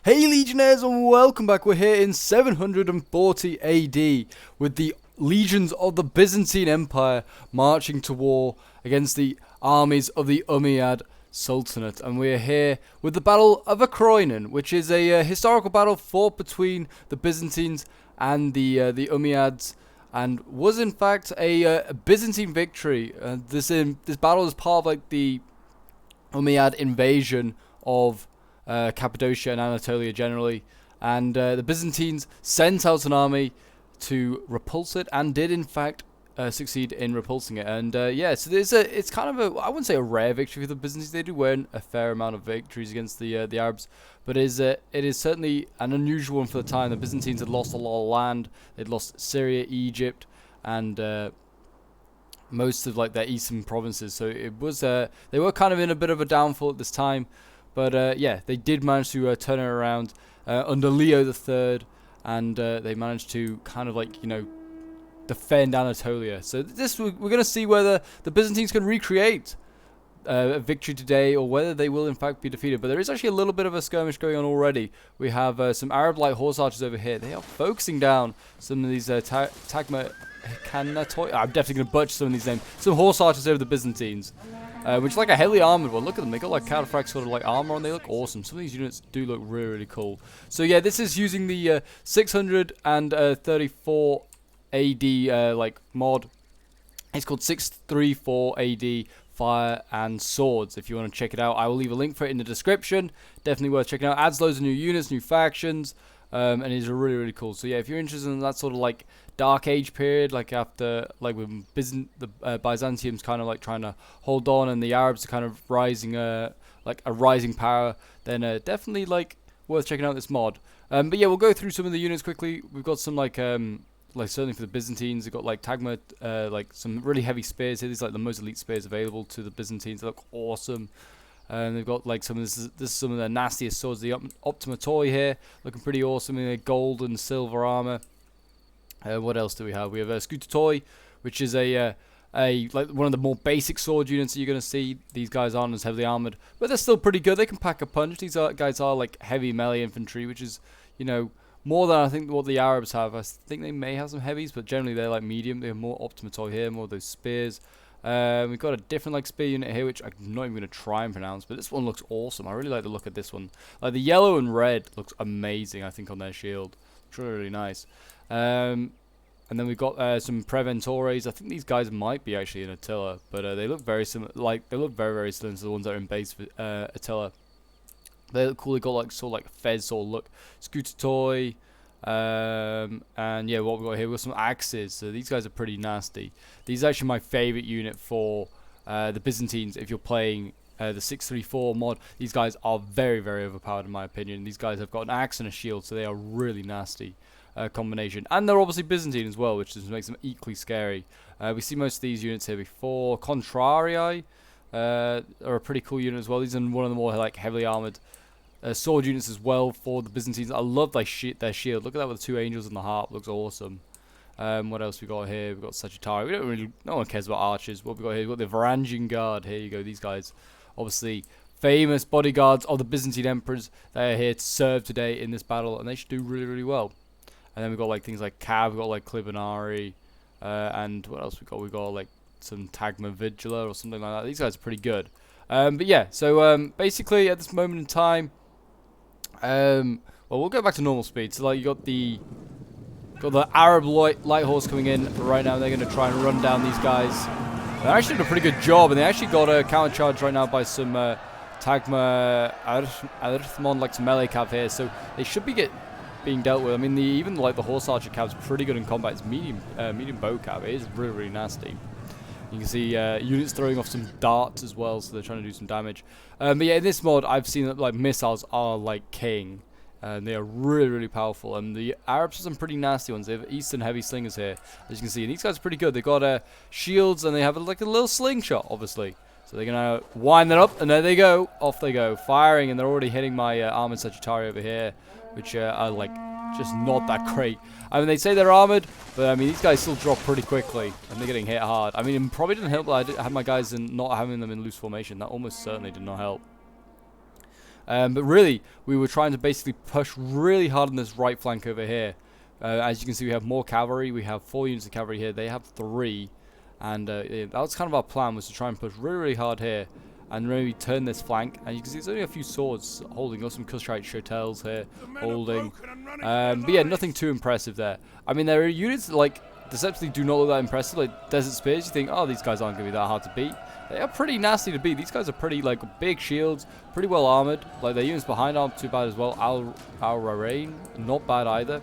Hey Legionnaires, and welcome back. We're here in 740 AD with the legions of the Byzantine Empire marching to war against the armies of the Umayyad Sultanate. And we're here with the Battle of Akroinon, which is a historical battle fought between the Byzantines and the Umayyads, and was in fact a Byzantine victory. This battle is part of like the Umayyad invasion of Cappadocia and Anatolia generally, and the Byzantines sent out an army to repulse it, and did in fact succeed in repulsing it. And yeah, so it's kind of a, I wouldn't say a rare victory for the Byzantines. They do win a fair amount of victories against the Arabs, but it is certainly an unusual one for the time. The Byzantines had lost a lot of land. They'd lost Syria, Egypt, and most of like their eastern provinces. So it was they were kind of in a bit of a downfall at this time. But yeah, they did manage to turn it around under Leo III, and they managed to kind of like, you know, defend Anatolia. So we're going to see whether the Byzantines can recreate a victory today, or whether they will in fact be defeated. But there is actually a little bit of a skirmish going on already. We have some Arab light horse archers over here. They are focusing down some of these Tagma Kanatoy. I'm definitely going to butcher some of these names. Some horse archers over the Byzantines. Which is like a heavily armored one. Look at them. They got like cataphracts sort of like armor on. They look awesome. Some of these units do look really, really cool. So yeah, this is using the 634 AD like mod. It's called 634 AD Fire and Swords. If you want to check it out, I will leave a link for it in the description. Definitely worth checking out. Adds loads of new units, new factions. And is really, really cool. So yeah, if you're interested in that sort of like Dark Age period, like after like when Byzantium's kind of like trying to hold on, and the Arabs are kind of rising, like a rising power, then definitely like worth checking out this mod. But yeah, we'll go through some of the units quickly. We've got some like certainly for the Byzantines, they've got like Tagma, like some really heavy spears here. These are like the most elite spears available to the Byzantines. They look awesome. And they've got like some of this is some of the nastiest swords. The Optima Toy here, looking pretty awesome in their gold and silver armor. What else do we have? We have a Scooter Toy, which is a like one of the more basic sword units that you're going to see. These guys aren't as heavily armored, but they're still pretty good. They can pack a punch. These guys are like heavy melee infantry, which is, you know, more than I think what the Arabs have. I think they may have some heavies, but generally they're like medium. They have more Optima Toy here, more of those spears. We've got a different like spear unit here, which I'm not even going to try and pronounce, but this one looks awesome. I really like the look of this one. Like the yellow and red looks amazing, I think, on their shield. It's really, really nice. And then we've got some Preventores. I think these guys might be actually in Attila, but they look very similar. Like they look very, very similar to the ones that are in base Attila. They look cool. They got like sort of like Fez sort of look. Scooter Toy. And yeah, what we got here, we've got some axes. So these guys are pretty nasty. These are actually my favorite unit for the Byzantines. If you're playing the 634 mod, these guys are very, very overpowered in my opinion. These guys have got an axe and a shield, so they are really nasty combination. And they're obviously Byzantine as well, which just makes them equally scary. We see most of these units here before. Contrarii are a pretty cool unit as well. These are one of the more like heavily armored sword units as well for the Byzantines. I love their shield. Look at that with the two angels and the harp. Looks awesome. What else we got here? We've got Sagittari. We don't really, no one cares about archers. What we got here? We've got the Varangian Guard. Here you go. These guys, obviously famous bodyguards of the Byzantine emperors. They are here to serve today in this battle, and they should do really, really well. And then we've got like things like Cav. We've got like Clibinari, and what else we got? We got like some Tagma Vigila or something like that. These guys are pretty good. But yeah, so basically at this moment in time, well, we'll go back to normal speed. So like you got the Arab light horse coming in right now. They're going to try and run down these guys. They actually did a pretty good job, and they actually got a counter charge right now by some Tagma Arithmon, like some melee cav here. So they should be being dealt with. I mean, even like the horse archer cav is pretty good in combat. It's medium bow cav. It is really, really nasty. You can see units throwing off some darts as well, so they're trying to do some damage. But yeah, in this mod, I've seen that like missiles are like king, and they are really, really powerful. And the Arabs have some pretty nasty ones. They have Eastern heavy slingers here, as you can see. And these guys are pretty good. They've got shields, and they have like a little slingshot, obviously. So they're gonna wind that up, and there they go. Off they go, firing, and they're already hitting my armored Sagittari over here, which are like just not that great. I mean, they say they're armored, but I mean, these guys still drop pretty quickly, and they're getting hit hard. I mean, it probably didn't help that I had my guys in not having them in loose formation. That almost certainly did not help. But really, we were trying to basically push really hard on this right flank over here. As you can see, we have more cavalry. We have 4 units of cavalry here. They have 3. And that was kind of our plan, was to try and push really, really hard here. And really turn this flank. And you can see there's only a few swords holding us. Some Cushite shotels here holding. But yeah, nothing too impressive there. I mean, there are units that, like, deceptively do not look that impressive. Like Desert Spears, you think, oh, these guys aren't going to be that hard to beat. They are pretty nasty to beat. These guys are pretty, like, big shields. Pretty well armored. Like, their units behind aren't too bad as well. Al-Rarain, not bad either.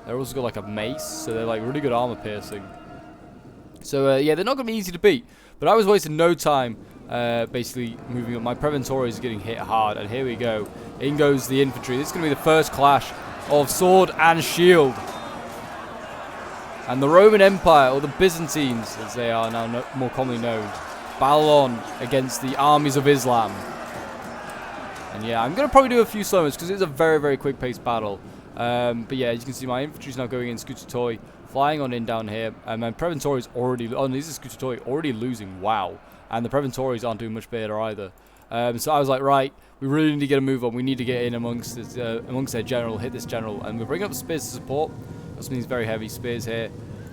They're also got, like, a mace. So they're, like, really good armor piercing. So, yeah, they're not going to be easy to beat. But I was wasting no time. Basically moving up. My Preventory is getting hit hard, and here we go. In goes the infantry. This is going to be the first clash of sword and shield. And the Roman Empire, or the Byzantines, as they are now more commonly known, battle on against the armies of Islam. And yeah, I'm going to probably do a few slow-mos because it's a very, very quick-paced battle. But yeah, as you can see, my infantry is now going in Scutitoi, flying on in down here. And my Preventory is already... Oh, this is Scutitoi already losing. Wow. And the Preventories aren't doing much better either. So I was like, right, we really need to get a move on. We need to get in amongst their general, hit this general. And we're bringing up the spears to support. Got some of these very heavy spears here.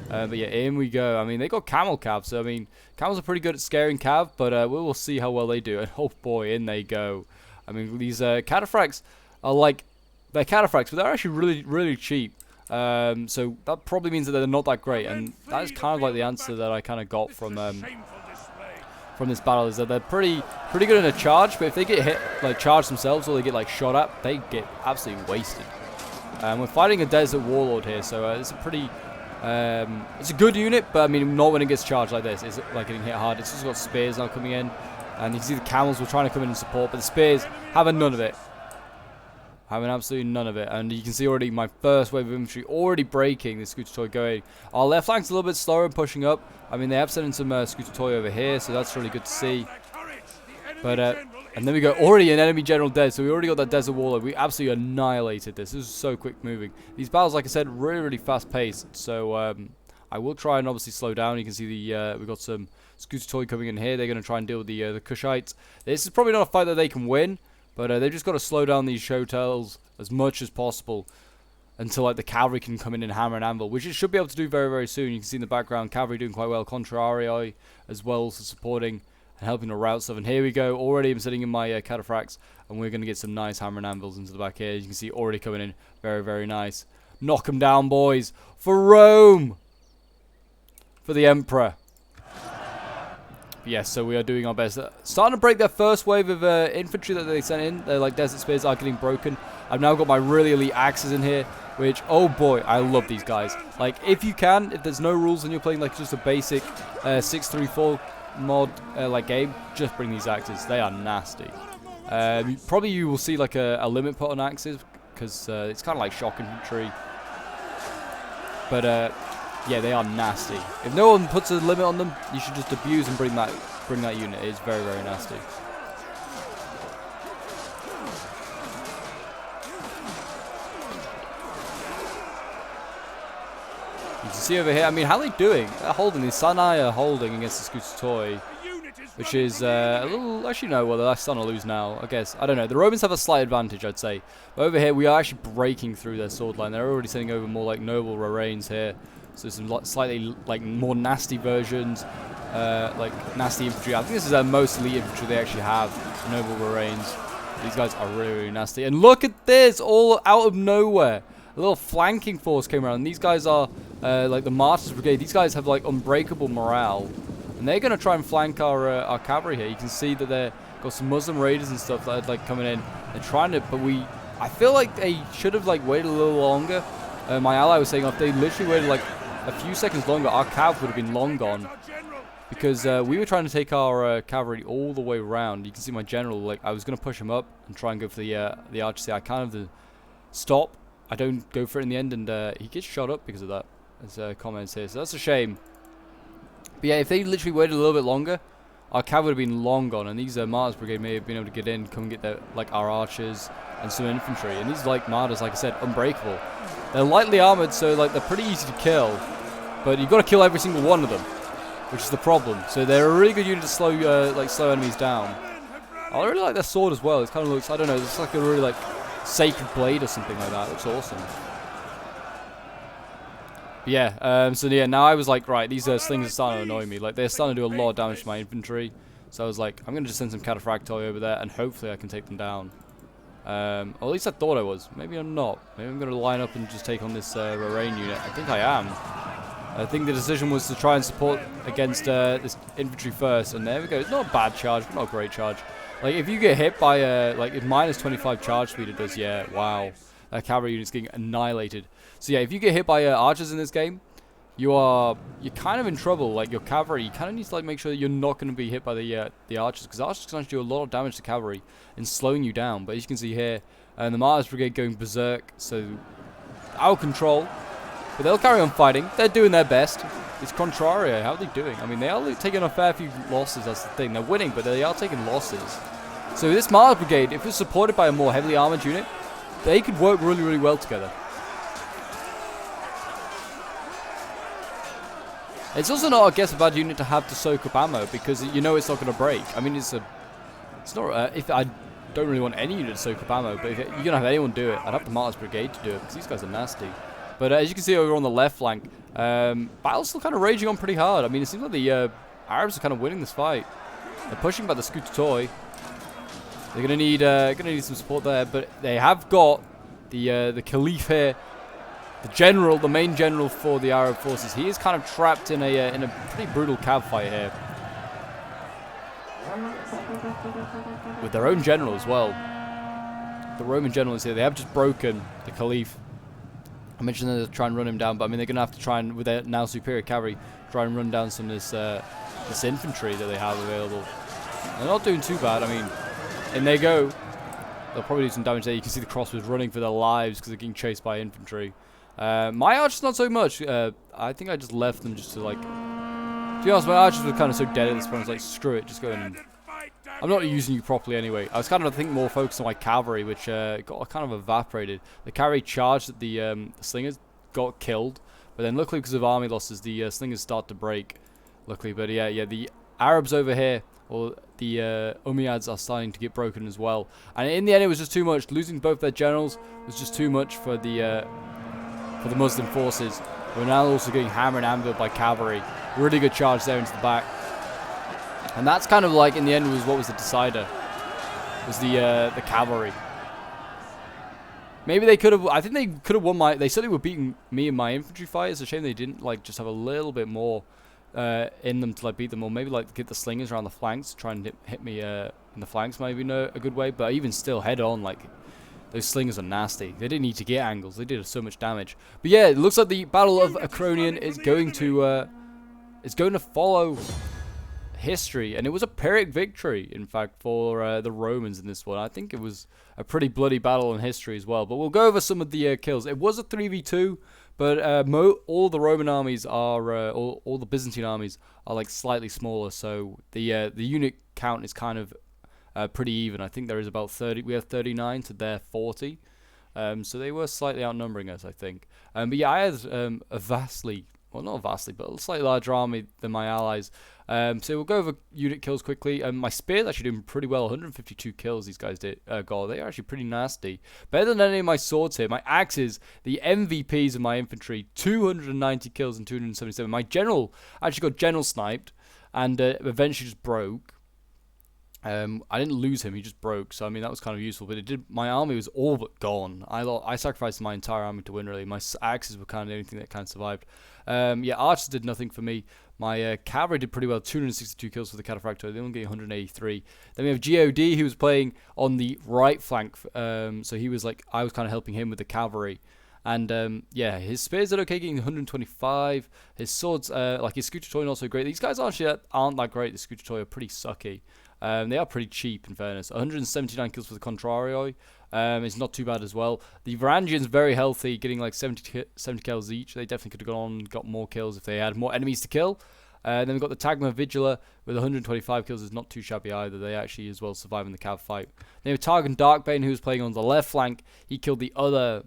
But yeah, in we go. I mean, they got camel cav. So, I mean, camels are pretty good at scaring cav. But we will see how well they do. And oh boy, in they go. I mean, these cataphracts are like... They're cataphracts, but they're actually really, really cheap. So that probably means that they're not that great. And that is kind of like the answer that I kind of got from this battle, is that they're pretty good in a charge, but if they get hit, like charged themselves, or they get like shot at, they get absolutely wasted. We're fighting a desert warlord here, so it's a pretty, it's a good unit, but I mean not when it gets charged like this. It's like getting hit hard. It's just got spears now coming in, and you can see the camels were trying to come in and support, but the spears having none of it. Having absolutely none of it. And you can see already my first wave of infantry already breaking this Scutitoi going. Our left flank's a little bit slower and pushing up. I mean, they have sent in some Scutitoi over here, so that's really good to see. But, and then we go already an enemy general dead, so we already got that desert warlord. We absolutely annihilated this. This is so quick moving. These battles, like I said, really, really fast paced. So, I will try and obviously slow down. You can see we've got some Scutitoi coming in here. They're going to try and deal with the Cushites. This is probably not a fight that they can win. But they've just got to slow down these shotels as much as possible until like the cavalry can come in and hammer and anvil, which it should be able to do very, very soon. You can see in the background, cavalry doing quite well, Contrarii as well, so supporting and helping to route stuff. And here we go. Already I'm sitting in my cataphracts, and we're going to get some nice hammer and anvils into the back here. You can see already coming in. Very, very nice. Knock them down, boys. For Rome. For the Emperor. Yes, so we are doing our best. Starting to break their first wave of infantry that they sent in. They're like Desert Spears are getting broken. I've now got my really elite axes in here, which, oh boy, I love these guys. Like, if you can, if there's no rules and you're playing like just a basic 6-3-4 mod like game, just bring these axes. They are nasty. Probably you will see like a limit put on axes, because it's kind of like shock infantry. But yeah, they are nasty. If no one puts a limit on them, you should just abuse and bring that unit. It's very, very nasty. You can see over here, I mean, how are they doing? They're holding. The Sanai are holding against the Scutitoi, which is a little... Actually, no, well, they're starting to lose now, I guess. I don't know. The Romans have a slight advantage, I'd say. But over here, we are actually breaking through their sword line. They're already sending over more, like, noble Rarains here. So some slightly, like, more nasty versions, like, nasty infantry. I think this is their most elite infantry they actually have, noble Rarains. These guys are really, really nasty. And look at this, all out of nowhere. A little flanking force came around. And these guys are, like, the Martyrs Brigade. These guys have, like, unbreakable morale. And they're going to try and flank our cavalry here. You can see that they've got some Muslim raiders and stuff that are, like, coming in. They're trying to, but I feel like they should have, like, waited a little longer. My ally was saying if they literally waited, like, a few seconds longer, our cav would have been long gone, because we were trying to take our cavalry all the way around. You can see my general, like, I was going to push him up and try and go for the archer. I kind of stop. I don't go for it in the end, and he gets shot up because of that. There's comments here, so that's a shame. But yeah, if they literally waited a little bit longer, our cav would have been long gone, and these Martyrs Brigade may have been able to get in, come and get their, like, our archers and some infantry. And these, like, Martyrs, like I said, unbreakable. They're lightly armored, so, like, they're pretty easy to kill. But you've got to kill every single one of them, which is the problem. So they're a really good unit to slow enemies down. I really like their sword as well. It kind of looks, I don't know, it's like a really like sacred blade or something like that. It looks awesome. But yeah, so yeah, now I was like, right, these slings are starting to annoy me. Like, they're starting to do a lot of damage to my infantry. So I was like, I'm going to just send some cataphractoi over there, and hopefully I can take them down. Or at least I thought I was. Maybe I'm not. Maybe I'm going to line up and just take on this Lorraine unit. I think I am. I think the decision was to try and support against this infantry first, and there we go. It's not a bad charge, but not a great charge. Like, if you get hit by, like, if minus 25 charge speed it does, yeah, wow. That cavalry unit's getting annihilated. So yeah, if you get hit by archers in this game, you're kind of in trouble. Like, your cavalry, you kind of need to like make sure that you're not going to be hit by the archers, because archers can actually do a lot of damage to cavalry and slowing you down. But as you can see here, the Martyrs Brigade going berserk, so out of control. But they'll carry on fighting. They're doing their best. It's Contrario. How are they doing? I mean, they are taking a fair few losses. That's the thing. They're winning, but they are taking losses. So this Martyrs Brigade, if it's supported by a more heavily armored unit, they could work really, really well together. It's also not, I guess, a bad unit to have to soak up ammo, because you know it's not going to break. I mean, it's not. If I don't really want any unit to soak up ammo, but if you're going to have anyone do it, I'd have the Martyrs Brigade to do it, because these guys are nasty. But as you can see over on the left flank, battle's still kind of raging on pretty hard. I mean, it seems like the Arabs are kind of winning this fight. They're pushing by the Scooter Toy. They're gonna need some support there, but they have got the Caliph here, the general, the main general for the Arab forces. He is kind of trapped in a pretty brutal cav fight here, with their own general as well. The Roman general is here. They have just broken the Caliph. I mentioned they're trying to run him down, but I mean they're gonna have to try and, with their now superior cavalry, try and run down some of this infantry that they have available. They're not doing too bad. I mean, in they go. They'll probably do some damage there. You can see the crossbows running for their lives because they're getting chased by infantry. My archers not so much. I think I just left them just to like. To be honest, my archers were kind of so dead at this point. I was like, screw it, just go in. I'm not using you properly anyway. I was kind of, I think, more focused on my cavalry, which got kind of evaporated. The cavalry charged at the slingers, got killed, but then luckily because of army losses, the slingers start to break. Luckily, but yeah, the Arabs over here, or the Umayyads, are starting to get broken as well. And in the end, it was just too much. Losing both their generals was just too much for the Muslim forces. We're now also getting hammered and anviled by cavalry. Really good charge there into the back. And that's kind of like, in the end, was what was the decider. Was the cavalry. Maybe they could have, I think they could have won they certainly were beating me in my infantry fight. It's a shame they didn't, like, just have a little bit more in them to, like, beat them. Or maybe, like, get the slingers around the flanks, try and hit me in the flanks, maybe a good way. But even still, head on, like, those slingers are nasty. They didn't need to get angles. They did so much damage. But yeah, it looks like the Battle of Akroinon is going to follow history, and it was a Pyrrhic victory, in fact, for the Romans in this one. I think it was a pretty bloody battle in history as well. But we'll go over some of the kills. It was a 3v2, but all the Roman armies are, all the Byzantine armies are like slightly smaller, so the unit count is kind of pretty even. I think there is about 30. We have 39 to their 40, so they were slightly outnumbering us, I think. But yeah, I had a vastly. Well, not vastly, but a slightly larger army than my allies. So we'll go over unit kills quickly. My spear's actually doing pretty well. 152 kills these guys did. God, they are actually pretty nasty. Better than any of my swords here. My axes, the MVPs of my infantry, 290 kills and 277. My general actually got general sniped and eventually just broke. I didn't lose him, he just broke, so I mean that was kind of useful, but my army was all but gone. I sacrificed my entire army to win, really. My axes were kind of the only thing that kind of survived. Yeah, archers did nothing for me. My cavalry did pretty well, 262 kills for the cataphractor, they only get 183. Then we have God, who was playing on the right flank, so he was like, I was kind of helping him with the cavalry. And yeah, his spears are okay, getting 125. His swords, like his Scooter Toy, not so great. These guys actually aren't that great. The Scooter Toy are pretty sucky. They are pretty cheap, in fairness. 179 kills for the Contrario. It's not too bad as well. The Varangians very healthy, getting like 70 kills each. They definitely could have gone on and got more kills if they had more enemies to kill. Then we've got the Tagma Vigila with 125 kills. Is not too shabby either. They actually as well survive in the cav fight. Then we have Targon Darkbane, who was playing on the left flank. He killed the other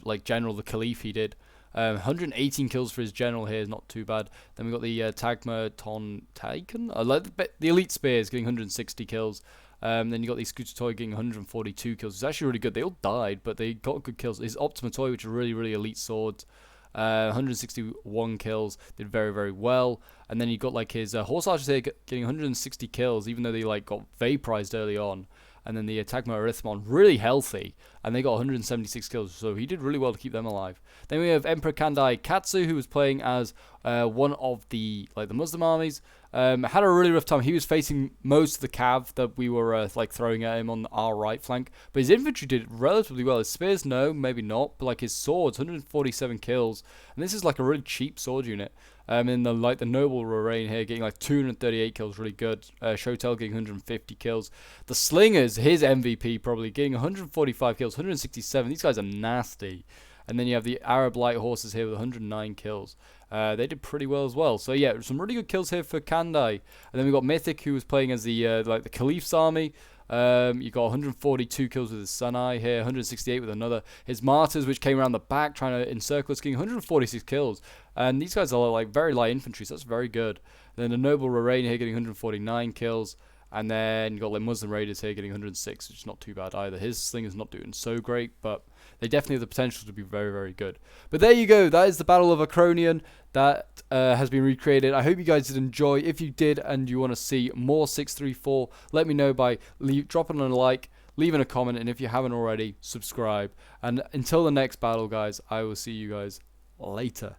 like general, the Caliph. He did. 118 kills for his general here is not too bad. Then we got the Tagma Ton Taken. I like the elite spears getting 160 kills. Then you got the Scooter Toy getting 142 kills. It's actually really good. They all died, but they got good kills. His Optima Toy, which are really elite swords, 161 kills, did very well. And then you got like his horse archers here getting 160 kills, even though they like got vaporized early on. And then the Tagma Arithmon, really healthy, and they got 176 kills, so he did really well to keep them alive. Then we have Emperor Kandai Katsu, who was playing as one of the Muslim armies. Had a really rough time. He was facing most of the cav that we were throwing at him on our right flank, but his infantry did relatively well. His spears, no, maybe not, but like his swords, 147 kills, and this is like a really cheap sword unit. And the Noble Lorraine here getting like 238 kills, really good. Shotel getting 150 kills. The Slingers, his MVP probably, getting 145 kills, 167. These guys are nasty. And then you have the Arab Light Horses here with 109 kills. They did pretty well as well. So yeah, some really good kills here for Kandai. And then we got Mythic, who was playing as the Caliph's army. You got 142 kills with his Sunai here, 168 with another. His Martyrs, which came around the back trying to encircle us, getting 146 kills. And these guys are like very light infantry, so that's very good. And then the Noble Lorraine here getting 149 kills. And then you got like Muslim Raiders here getting 106, which is not too bad either. His Slinger's not doing so great, but they definitely have the potential to be very good. But there you go. That is the Battle of Akroinon that has been recreated. I hope you guys did enjoy. If you did and you want to see more 634, let me know by dropping a like, leaving a comment, and if you haven't already, subscribe. And until the next battle, guys, I will see you guys later.